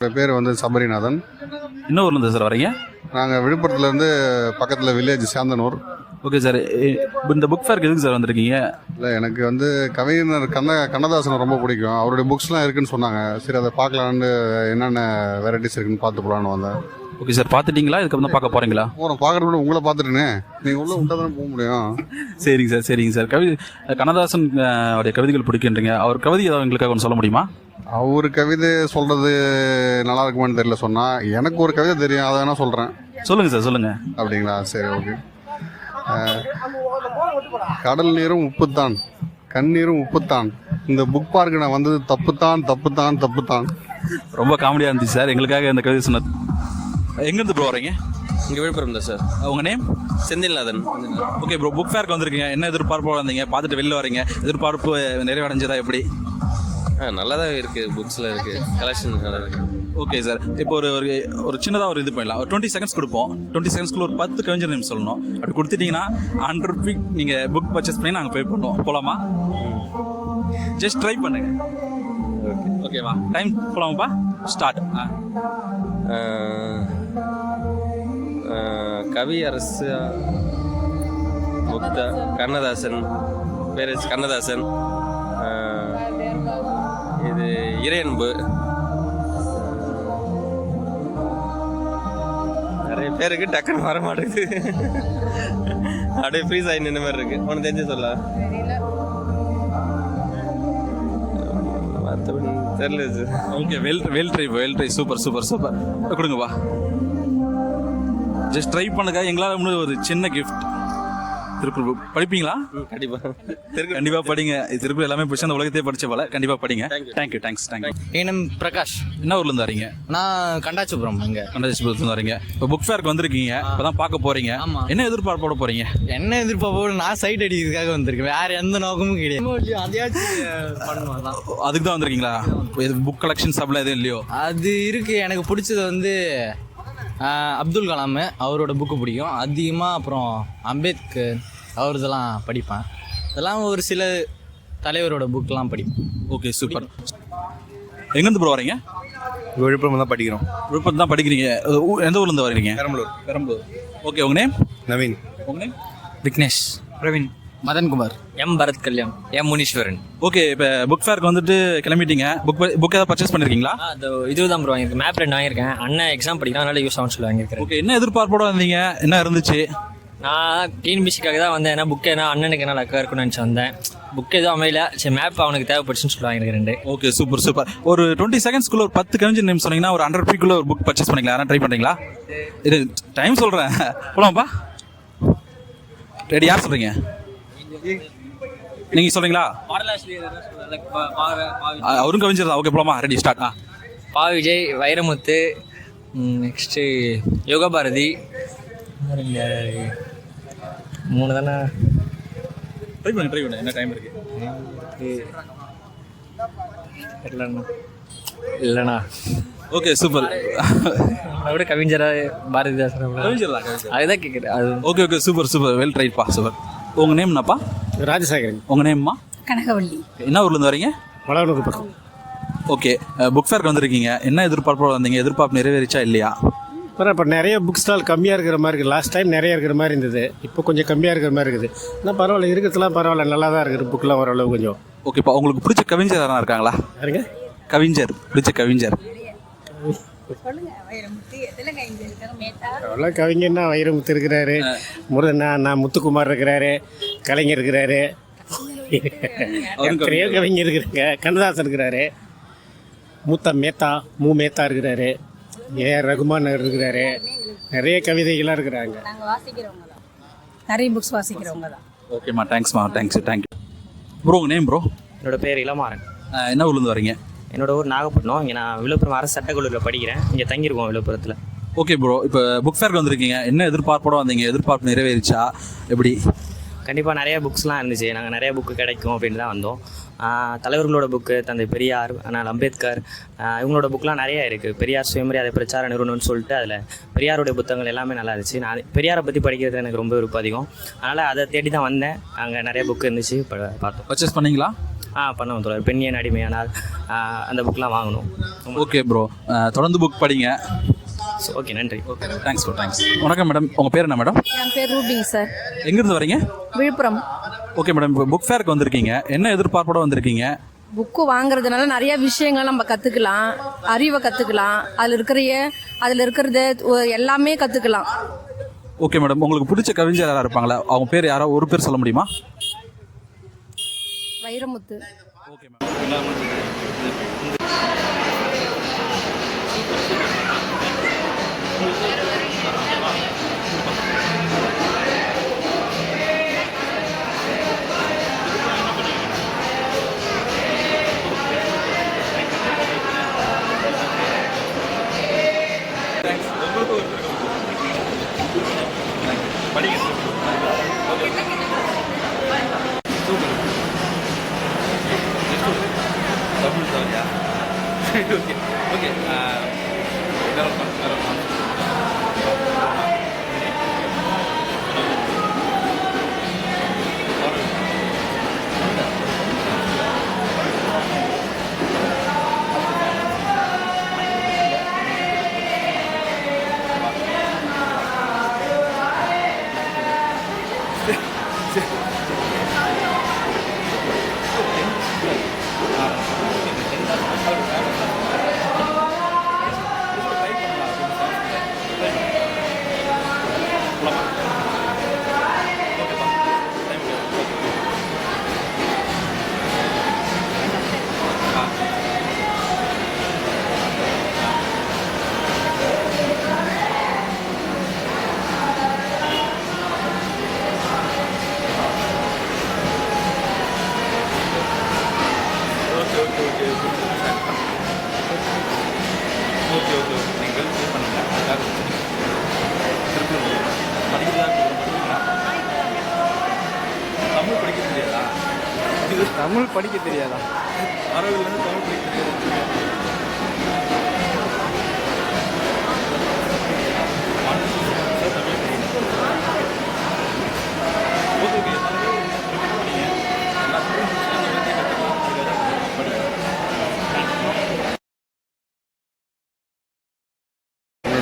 என் பேர் வந்து சபரிநாதன். என்ன ஊர்லேருந்து சார் வரீங்க? நாங்கள் விழுப்புரத்துலேருந்து பக்கத்தில் வில்லேஜ் சேந்தனூர். ஓகே சார், இந்த புக் ஃபேருக்கு எதுக்கு சார் வந்திருக்கீங்க? இல்லை, எனக்கு வந்து கவிஞர் கண்ணதாசனை ரொம்ப பிடிக்கும். அவருடைய புக்ஸ்லாம் இருக்குன்னு சொன்னாங்க. சரி, அதை பார்க்கலான்னு என்னென்ன வெரைட்டிஸ் இருக்குன்னு பார்த்து போகலான்னு வந்தேன். ஓகே சார், பார்த்துட்டீங்களா? இதுக்கப்புறம் தான் பார்க்க போகிறீங்களா? போகிறோம், பார்க்குறது உங்களை பார்த்துட்டுனே நீங்கள் உள்ளே விட்டால் தானே போக முடியும். சரிங்க சார். கண்ணதாசன் அவருடைய கவிதைகள் பிடிக்கின்றீங்க. அவர் கவிதை ஏதாவது எங்களுக்காக ஒன்று சொல்ல முடியுமா? அவர் கவிதை சொல்கிறது நல்லா இருக்குமான்னு தெரியல. சொன்னால் எனக்கு ஒரு கவிதை தெரியும், அதை வேணால் சொல்கிறேன். சொல்லுங்கள் சார், சொல்லுங்கள். அப்படிங்களா? சரி, ஓகே. கடல் நீரும் உப்புத்தான், கண்ணீரும் உப்புத்தான், இந்த புக் பார்க்கு நான் வந்தது தப்புத்தான். ரொம்ப காமெடியாக இருந்துச்சு சார். எங்களுக்காக இந்த கவிதை சொன்னது. எங்கேருந்து ப்ரோ வரீங்க? இங்கே விழுப்புரம் தான் சார். உங்கள் name? Senthilnathan. Okay bro, book ஃபேருக்கு வந்திருக்கீங்க. என்ன எதிர்பார்ப்போட வந்தீங்க? பார்த்துட்டு வெளில வரீங்க. எதிர்பார்ப்பு நிறைவடைஞ்சதா எப்படி? நல்லா தான் இருக்குது, புக்ஸில் இருக்குது, கலெக்ஷன் நல்லா இருக்குது. ஓகே சார், இப்போ ஒரு சின்னதாக ஒரு இது பண்ணலாம். ஒரு 20 செகண்ட்ஸ் கொடுப்போம். 20 செகண்ட்ஸ்க்குள்ள ஒரு 10 கவிஞர் நேம் சொல்லணும். அப்படி கொடுத்துட்டீங்கன்னா 100 ரூபி நீங்கள் புக் பர்ச்சேஸ் பண்ணி நாங்கள் பே பண்ணுவோம். போகலாமா? ஜஸ்ட் ட்ரை பண்ணுங்க. ஓகேவா? டைம் போகலாமாப்பா? ஸ்டார்ட். கவி அரசு முக்தா, கண்ணதாசன், பேர் கண்ணதாசன், இது இறையன்பு, நிறைய பேருக்கு டக்குன்னு வர மாட்டேங்குது. அப்படியே ஃப்ரீஸ் ஆகி நின்ற மாதிரி இருக்கு. உனக்கு தெரிஞ்சு சொல்ல மற்றபடி தெரியல sir. Okay, well try. Super கொடுங்கப்பா. ஜஸ்ட் ட்ரை பண்ணுங்க. எங்களால் இன்னும் ஒரு சின்ன கிஃப்ட். திருக்குறள் படிப்பீங்களா? கண்டிப்பாக படிங்க. திருக்குறள் எல்லாமே பிடிச்ச அந்த உலகத்தையே படிச்ச போல. கண்டிப்பாக படிங்க. தேங்க்யூ. என் நேம் பிரகாஷ். என்ன ஊர்லேருந்து வரீங்க? நான் கண்டாச்சிபுரம். இங்கே கண்டாச்சிபுரத்துலேருந்து வரீங்க. இப்போ புக் ஃபேருக்கு வந்திருக்கீங்க. இப்போ தான் பார்க்க போகிறீங்க. என்ன எதிர்பார்ப்போட போகிறீங்க? என்ன எதிர்பார்ப்போடு நான் சைட் அடிக்கிறதுக்காக வந்திருக்கேன். வேறு எந்த நோக்கமும் கிடையாது. அதையாச்சும் பண்ணுவோம் தான். அதுக்கு தான் வந்திருக்கீங்களா? புக் கலெக்ஷன்ஸ் அப்படிலாம் எதுவும் இல்லையோ? அது இருக்குது. எனக்கு பிடிச்சது வந்து அப்துல் கலாம், அவரோட புக்கு பிடிக்கும் அதிகமாக. அப்புறம் அம்பேத்கர் அவரதெல்லாம் படிப்பேன். அதெல்லாம் ஒரு சில தலைவரோட புக்கெலாம் படிப்பேன். Okay, super. எங்கேருந்து ப்ரோ வரீங்க? விழுப்புரம் தான் படிக்கிறோம். விழுப்புரம் தான் படிக்கிறீங்க. எந்த ஊர்லேருந்து வரீங்க? பெரம்பலூர். ஓகே, உங்கள் நேம்? நவீன். உங்கள் name? Vignesh, Praveen, Madhankumar, M Bharath Kalyan, M Muneeswaran. Okay, இப்போ புக் ஃபேருக்கு வந்துட்டு கிளம்பிட்டீங்க. புக் ஏதாவது பர்ச்சேஸ் பண்ணிருக்கீங்களா? இதுதான் ப்ரோ வாங்கியிருக்கேன். மேப் 2 வாங்கியிருக்கேன். அண்ணன் எக்ஸாம் படிக்கிறான், அதனால யூஸ் ஆகும் சொல்லி வாங்கியிருக்கேன். ஓகே, என்ன எதிர்பார்ப்போட வந்தீங்க? என்ன இருந்துச்சு? நான் டிஎன்பிசிக்காக தான் வந்தேன். ஏன்னா புக்கு ஏன்னா அண்ணனுக்கு என்ன லக்காக இருக்குன்னு நினச்சி வந்தேன். புக் எதுவும் அமையல. சரி, மேப் அவனுக்கு தேவைப்படுச்சுன்னு சொல்லி வாங்கியிருக்கேன் 2. Okay, super. ஒரு 20 செகண்ட்ஸ்க்குள்ள ஒரு 10 கவிஞர் நேம் சொன்னீங்கன்னா ஒரு 100 ரூபிக்குள்ள ஒரு புக் பர்ச்சேஸ் பண்ணிக்கலாம். யாரும் ட்ரை பண்ணுறீங்களா? இது டைம் சொல்கிறேன். போலாமாப்பா? ரெடி? யார் சொல்கிறீங்க? நீங்கள் சொல்கிறீங்களா? அவரும் கவிஞர் தான். ஓகே, போலாமா? Ready, start. Pa Vijay, Vairamuthu, next Yoga Bharathi, 3 தானே. ட்ரை பண்ணு. என்ன டைம் இருக்கு? இல்லைண்ணா. Okay, super. விட கவிஞரா பாரதிதாசன் கவிஞர் அதுதான் கேட்குறேன். அது ஓகே, சூப்பர். வெல் ட்ரைப்பா, சூப்பர். உங்கள் நேம் என்னப்பா? ராஜசேகரன். உங்கள் நேம்மா? கனகவள்ளி. என்ன ஊர்லேருந்து வரீங்க? வளவனூர் பக்கம். ஓகே, புக் ஃபேருக்கு வந்திருக்கீங்க. என்ன எதிர்பார்ப்போட வந்தீங்க? எதிர்பார்ப்பு நிறைவேறிச்சா இல்லையா? இப்போ நிறைய புக் ஸ்டால் கம்மியாக இருக்கிற மாதிரி இருக்குது. லாஸ்ட் டைம் நிறைய இருக்கிற மாதிரி இருந்தது. இப்போ கொஞ்சம் கம்மியாக இருக்கிற மாதிரி இருக்குது. ஆனால் பரவாயில்ல, இருக்கிறதுலாம் பரவாயில்ல, நல்லா தான் இருக்குது. புக்கெலாம் ஓரளவு கொஞ்சம். ஓகேப்பா, உங்களுக்கு பிடிச்ச கவிஞர் யாரா இருக்காங்களா? யாருங்க பிடிச்ச கவிஞர்? அவ்வளோ கவிஞர்னா வைரமுத்து இருக்கிறாரு, நான் முத்துக்குமார் இருக்கிறாரு, கலைஞர் இருக்கிறாரு, நிறைய கவிஞர் இருக்கிறாங்க. கண்ணதாசன் இருக்கிறாரு, மேத்தா இருக்கிறாரு, ஏஆர் ரகுமான் இருக்கிறாரு. நிறைய கவிதைகளாக இருக்கிறாங்க. நிறைய புக்ஸ் வாசிக்கிறவங்க தான். ஓகேம்மா, தேங்க்ஸ்மா. Thank you bro. உங்கள் நேம் ப்ரோ? என்னோட பேர் இளமாறன். என்ன ஊர்லேருந்து வரீங்க? என்னோட ஊர் நாகப்பட்டினம். இங்கே நான் விழுப்புரம் அரசு சட்டக்கல்லூரியில் படிக்கிறேன். இங்கே தங்கியிருக்கோம் விழுப்புரத்தில். ஓகே ப்ரோ, இப்போ புக் ஃபேருக்கு வந்திருக்கீங்க. என்ன எதிர்பார்ப்போட வந்தீங்க? எதிர்பார்ப்பு நிறைவேறிச்சா எப்படி? கண்டிப்பாக நிறைய புக்ஸ்லாம் இருந்துச்சு. நாங்கள் நிறைய புக்கு கிடைக்கும் அப்படின்னு தான் வந்தோம். தலைவர்களோட புக்கு, தந்தை பெரியார், ஆனால் அம்பேத்கர், இவங்களோட புக்கெலாம் நிறையா இருக்குது. பெரியார் சுயமரியாதை பிரச்சார நிறுவனம்னு சொல்லிட்டு அதில் பெரியாருடைய புத்தகங்கள் எல்லாமே நல்லா இருந்துச்சு. நான் பெரியாரை பற்றி படிக்கிறது எனக்கு ரொம்ப விருப்பம் அதிகம். அதனால் அதை தேடி தான் வந்தேன். அங்கே நிறைய புக்கு இருந்துச்சு, பார்த்தோம். பர்ச்சேஸ் பண்ணிங்களா? பண்ணுவோம் தோழர். பெண்ணியன் அடிமையானால் அந்த புக்கெலாம் வாங்கணும். ஓகே ப்ரோ, தொடர்ந்து புக் படிங்க. ஓகே, நன்றி. Okay, thanks bro, thanks. வணக்கம் மேடம், உங்கள் பேர் என்ன மேடம்? என் பேர் ரூபிங் சார். எங்கேருந்து வரீங்க? விழுப்புரம். ஓகே மேடம், இப்போ புக் ஃபேருக்கு வந்திருக்கீங்க, என்ன எதிர்பார்ப்போட வந்திருக்கீங்க? புக்கு வாங்குறதுனால நிறைய விஷயங்கள் நம்ம கற்றுக்கலாம், அறிவை கற்றுக்கலாம், அதில் இருக்கிறது எல்லாமே கற்றுக்கலாம். ஓகே மேடம், உங்களுக்கு பிடிச்ச கவிஞர் யாராவது இருப்பாங்களா? அவங்க பேர் யாரோ ஒரு பேர் சொல்ல முடியுமா? வைரமுத்து. Okay ma'am. தமிழ் படிக்க தெரியாதா? தமிழ் படிக்க தெரியாதா?